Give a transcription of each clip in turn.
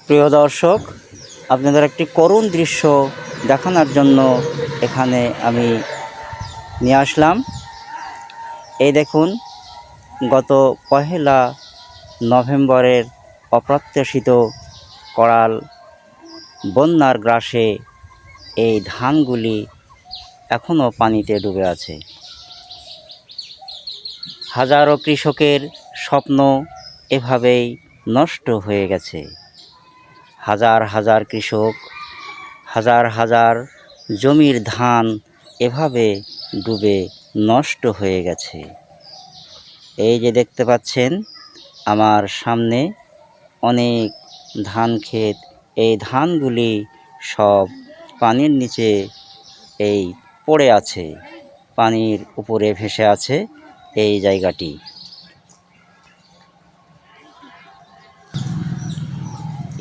প্রিয় দর্শক, আপনাদের একটি করুণ দৃশ্য দেখানোর জন্য এখানে আমি নিয়ে আসলাম। এই দেখুন, গত 1 নভেম্বরের অপ্রত্যাশিত করাল বন্যার গ্রাসে এই ধানগুলি এখনও পানিতে ডুবে আছে। হাজারো কৃষকের স্বপ্ন এভাবেই নষ্ট হয়ে গেছে। হাজার হাজার কৃষক, হাজার হাজার জমির ধান এভাবে ডুবে নষ্ট হয়ে গেছে। এই যে দেখতে পাচ্ছেন আমার সামনে অনেক ধান ক্ষেত, এই ধানগুলি সব পানির নিচে এই পড়ে আছে, পানির উপরে ভেসে আছে এই জায়গাটি।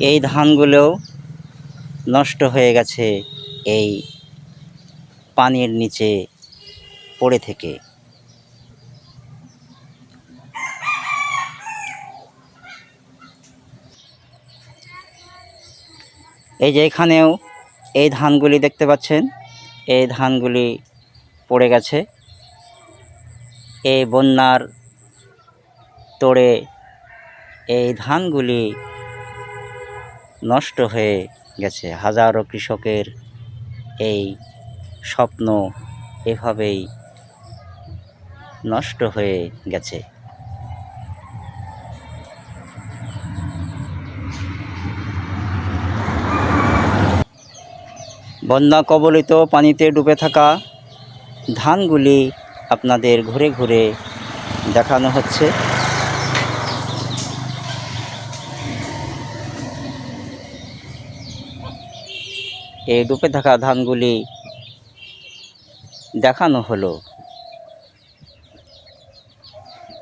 এই ধানগুলো নষ্ট হয়ে গেছে এই পানির নিচে পড়ে থেকে। এই যে এখানেও এই ধানগুলি দেখতে পাচ্ছেন, এই ধানগুলি পড়ে গেছে এই বন্যার তোড়ে। এই ধানগুলি নষ্ট হয়ে গেছে। হাজারো কৃষকের এই স্বপ্ন এভাবেই নষ্ট হয়ে গেছে। বন্যা কবলিত পানিতে ডুবে থাকা ধানগুলি আপনাদের ঘুরে ঘুরে দেখানো হচ্ছে। এই ডুবে থাকা ধানগুলি দেখানো হলো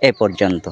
এ পর্যন্ত।